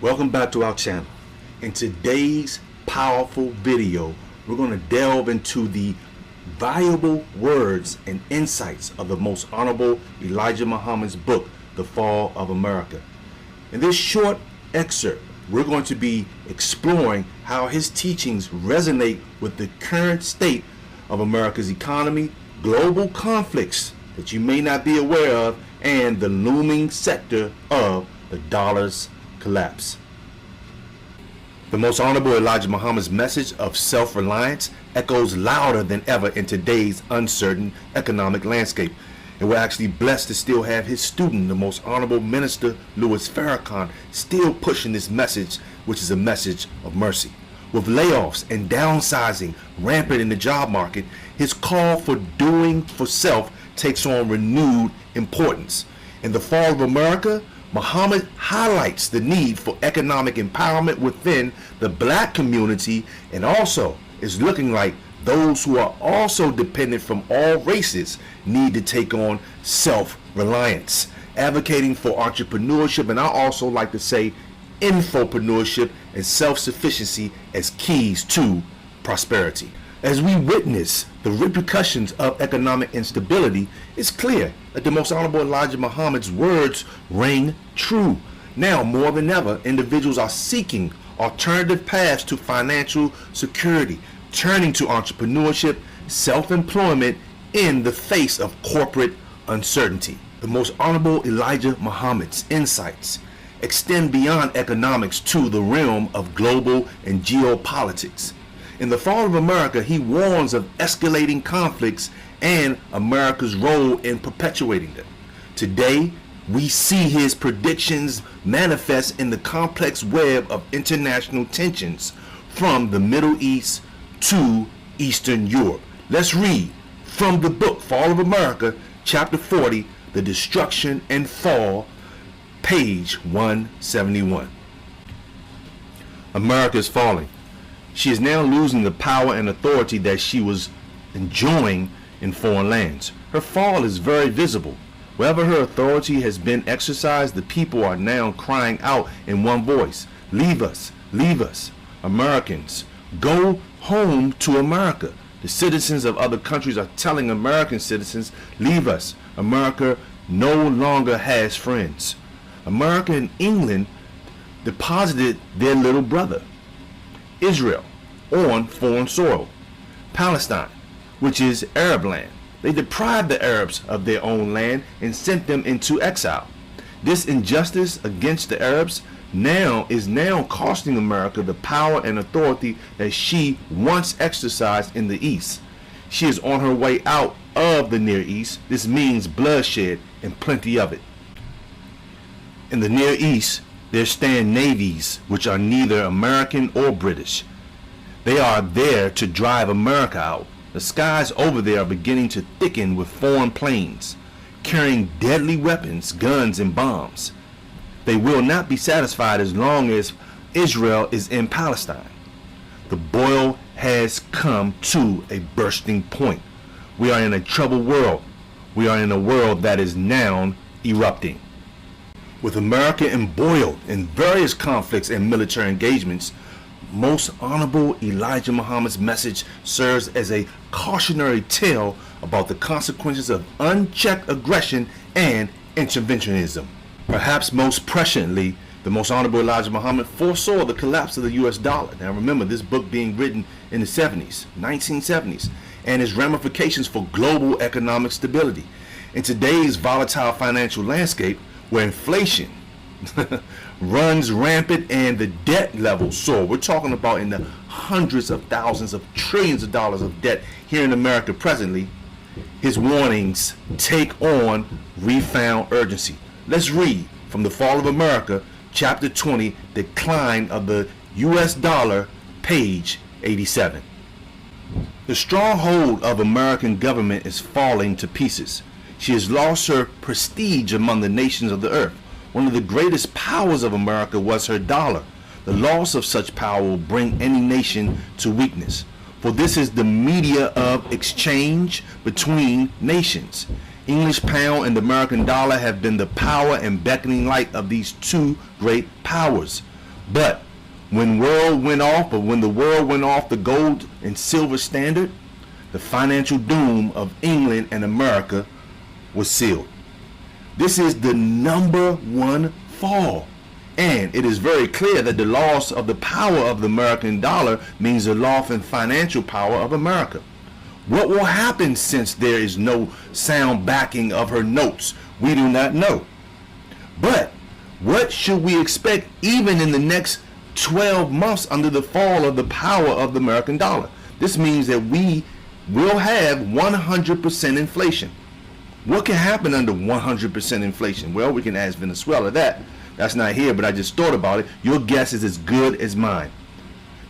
Welcome back to our channel. In today's powerful video, we're going to delve into the valuable words and insights of the Most Honorable Elijah Muhammad's book, The Fall of America. In this short excerpt, we're going to be exploring how his teachings resonate with the current state of America's economy, global conflicts that you may not be aware of, and the looming specter of the dollar's collapse. The Most Honorable Elijah Muhammad's message of self-reliance echoes louder than ever in today's uncertain economic landscape. And we're actually blessed to still have his student, the Most Honorable Minister Louis Farrakhan, still pushing this message, which is a message of mercy. With layoffs and downsizing rampant in the job market, his call for doing for self takes on renewed importance. In The Fall of America, Muhammad highlights the need for economic empowerment within the black community, and also is looking like those who are also dependent from all races need to take on self-reliance, advocating for entrepreneurship, and I also like to say infopreneurship and self-sufficiency as keys to prosperity. As we witness the repercussions of economic instability, it's clear that the Most Honorable Elijah Muhammad's words ring true. Now more than ever, individuals are seeking alternative paths to financial security, turning to entrepreneurship, self-employment in the face of corporate uncertainty. The Most Honorable Elijah Muhammad's insights extend beyond economics to the realm of global and geopolitics. In The Fall of America, he warns of escalating conflicts and America's role in perpetuating them. Today, we see his predictions manifest in the complex web of international tensions from the Middle East to Eastern Europe. Let's read from the book Fall of America, chapter 40, The Destruction and Fall, page 171. America is falling. She is now losing the power and authority that she was enjoying in foreign lands. Her fall is very visible. Wherever her authority has been exercised, the people are now crying out in one voice, "Leave us, leave us, Americans, go home to America." The citizens of other countries are telling American citizens, "Leave us, America no longer has friends." America and England deposited their little brother, Israel, on foreign soil. Palestine, which is Arab land, they deprived the Arabs of their own land and sent them into exile. This injustice against the Arabs is now costing America the power and authority that she once exercised in the East. She is on her way out of the Near East. This means bloodshed and plenty of it. In the Near East, there stand navies which are neither American or British. They are there to drive America out. The skies over there are beginning to thicken with foreign planes, carrying deadly weapons, guns, and bombs. They will not be satisfied as long as Israel is in Palestine. The boil has come to a bursting point. We are in a troubled world. We are in a world that is now erupting. With America embroiled in various conflicts and military engagements, Most Honorable Elijah Muhammad's message serves as a cautionary tale about the consequences of unchecked aggression and interventionism. Perhaps most presciently, the Most Honorable Elijah Muhammad foresaw the collapse of the US dollar. Now remember, this book being written in the 1970s, and its ramifications for global economic stability. In today's volatile financial landscape, where inflation runs rampant and the debt levels soar. We're talking about in the hundreds of thousands of trillions of dollars of debt here in America presently. His warnings take on refound urgency. Let's read from The Fall of America, chapter 20, Decline of the US Dollar, page 87. The stronghold of American government is falling to pieces. She has lost her prestige among the nations of the earth. One of the greatest powers of America was her dollar. The loss of such power will bring any nation to weakness, for this is the media of exchange between nations. English pound and the American dollar have been the power and beckoning light of these two great powers. But when the world went off the gold and silver standard, the financial doom of England and America was sealed. This is the #1 fall. And it is very clear that the loss of the power of the American dollar means the loss in financial power of America. What will happen since there is no sound backing of her notes? We do not know. But what should we expect even in the next 12 months under the fall of the power of the American dollar? This means that we will have 100% inflation. What can happen under 100% inflation? Well, we can ask Venezuela that. That's not here, but I just thought about it. Your guess is as good as mine.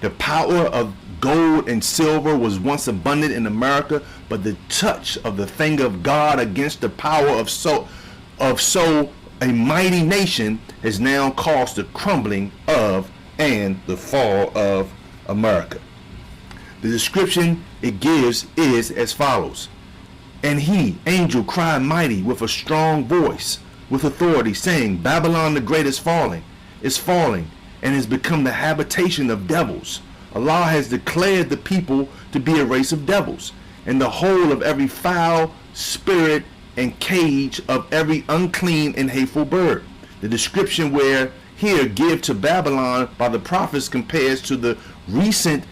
The power of gold and silver was once abundant in America, but the touch of the finger of God against the power of so a mighty nation has now caused the crumbling of and the fall of America. The description it gives is as follows. And he, angel, cried mighty with a strong voice, with authority, saying, Babylon the great is falling, and has become the habitation of devils. Allah has declared the people to be a race of devils, and the whole of every foul spirit and cage of every unclean and hateful bird. The description where here give to Babylon by the prophets compares to the recent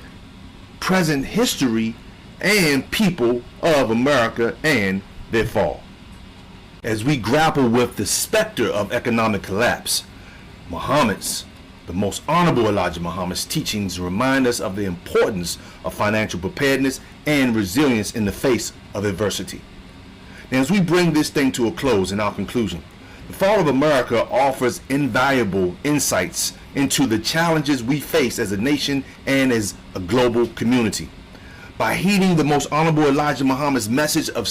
present history and people of America and their fall. As we grapple with the specter of economic collapse, the most honorable Elijah Muhammad's teachings remind us of the importance of financial preparedness and resilience in the face of adversity. Now, as we bring this thing to a close in our conclusion, the fall of America offers invaluable insights into the challenges we face as a nation and as a global community. By heeding the most honorable Elijah Muhammad's message of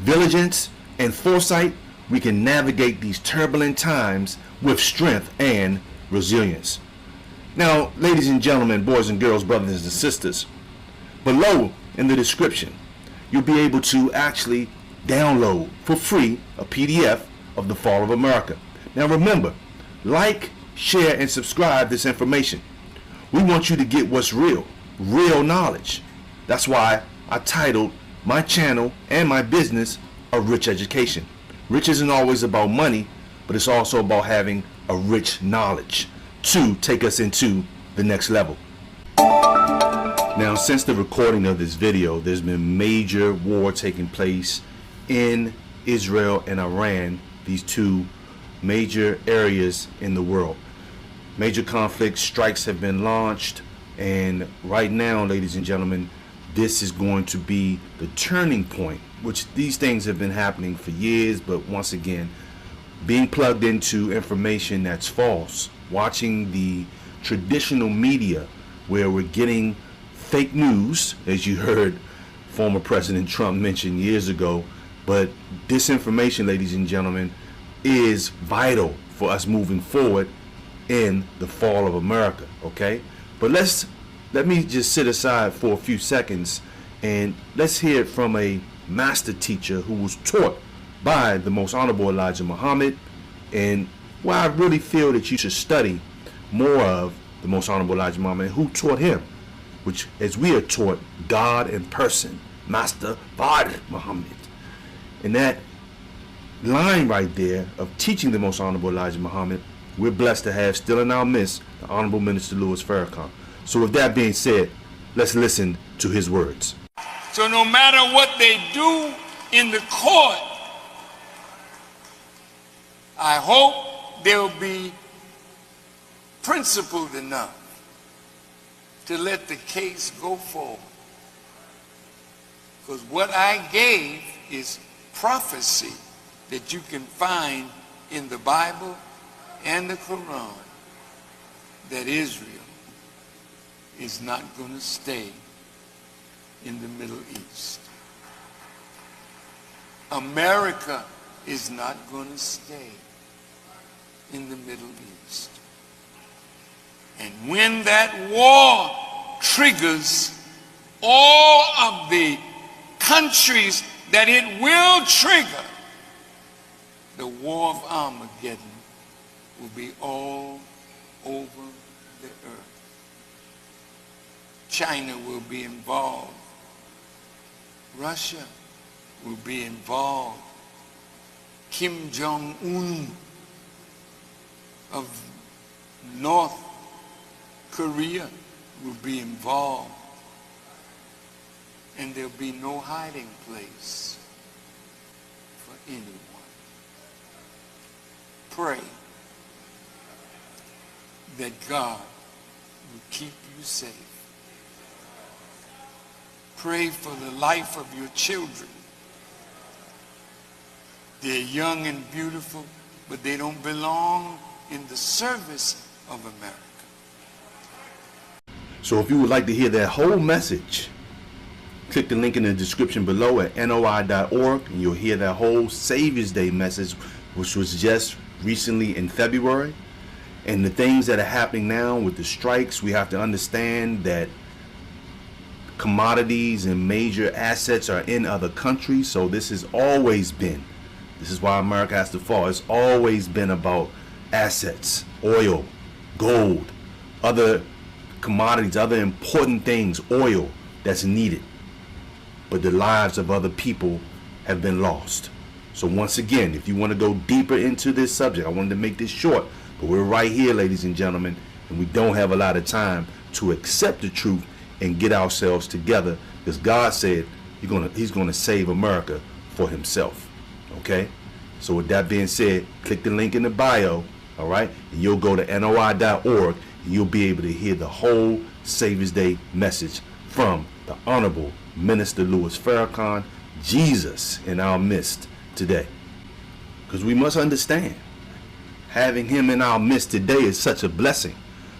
diligence and foresight, we can navigate these turbulent times with strength and resilience. Now, ladies and gentlemen, boys and girls, brothers and sisters, below in the description, you'll be able to actually download for free a PDF of The Fall of America. Now remember, like, share, and subscribe this information. We want you to get what's real knowledge. That's why I titled my channel and my business A Rich Education. Rich isn't always about money, but it's also about having a rich knowledge to take us into the next level. Now, since the recording of this video, there's been major war taking place in Israel and Iran, these two major areas in the world. Major conflict strikes have been launched, and right now, ladies and gentlemen, this is going to be the turning point, which these things have been happening for years, but once again, being plugged into information that's false, watching the traditional media where we're getting fake news, as you heard former President Trump mention years ago. But disinformation, ladies and gentlemen, is vital for us moving forward in the fall of America, okay? But let me just sit aside for a few seconds and let's hear it from a master teacher who was taught by the most honorable Elijah Muhammad, and why I really feel that you should study more of the most honorable Elijah Muhammad, who taught him, which, as we are taught, God in person, Master Fard Muhammad. And that line right there of teaching the most honorable Elijah Muhammad, we're blessed to have still in our midst the Honorable Minister Louis Farrakhan. So with that being said, let's listen to his words. So no matter what they do in the court, I hope they'll be principled enough to let the case go forward. Because what I gave is prophecy that you can find in the Bible and the Quran, that Israel is not going to stay in the Middle East. America is not going to stay in the Middle East. And when that war triggers, all of the countries that it will trigger, the war of Armageddon will be all over the earth. China will be involved. Russia will be involved. Kim Jong-un of North Korea will be involved. And there'll be no hiding place for anyone. Pray that God will keep you safe. Pray for the life of your children. They're young and beautiful, but they don't belong in the service of America. So if you would like to hear that whole message, click the link in the description below at noi.org, and you'll hear that whole Savior's Day message, which was just recently in February. And the things that are happening now with the strikes, we have to understand that commodities and major assets are in other countries. So this is why America has to fall. It's always been about assets, oil, gold, other commodities, other important things, oil that's needed. But the lives of other people have been lost. So once again, if you want to go deeper into this subject, I wanted to make this short, but we're right here, ladies and gentlemen, and we don't have a lot of time to accept the truth and get ourselves together, because God said he's going to save America for himself. Okay? So with that being said, click the link in the bio, all right? And you'll go to noi.org, and you'll be able to hear the whole Savior's Day message from the Honorable Minister Louis Farrakhan, Jesus in our midst today. Because we must understand, having him in our midst today is such a blessing.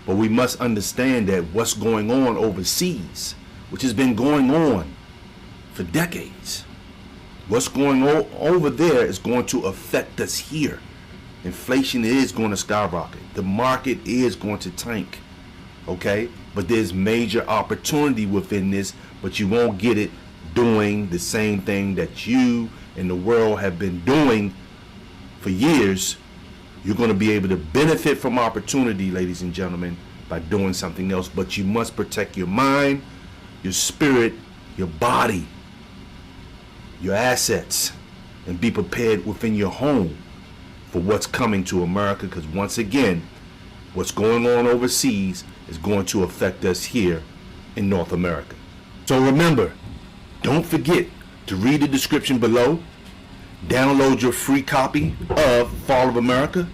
But we must understand that what's going on overseas, which has been going on for decades, what's going on over there is going to affect us here. Inflation is going to skyrocket. The market is going to tank. Okay? But there's major opportunity within this, but you won't get it doing the same thing that you and the world have been doing for years. You're going to be able to benefit from opportunity, ladies and gentlemen, by doing something else. But you must protect your mind, your spirit, your body, your assets, and be prepared within your home for what's coming to America. Because once again, what's going on overseas is going to affect us here in North America. So remember, don't forget to read the description below. Download your free copy of Fall of America.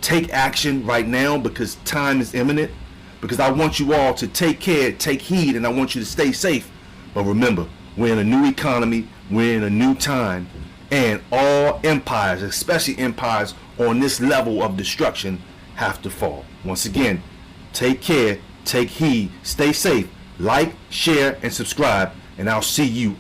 Take action right now, because time is imminent. Because I want you all to take care, take heed, and I want you to stay safe. But remember, we're in a new economy, we're in a new time, and all empires, especially empires on this level of destruction, have to fall. Once again, take care, take heed, stay safe, like, share, and subscribe, and I'll see you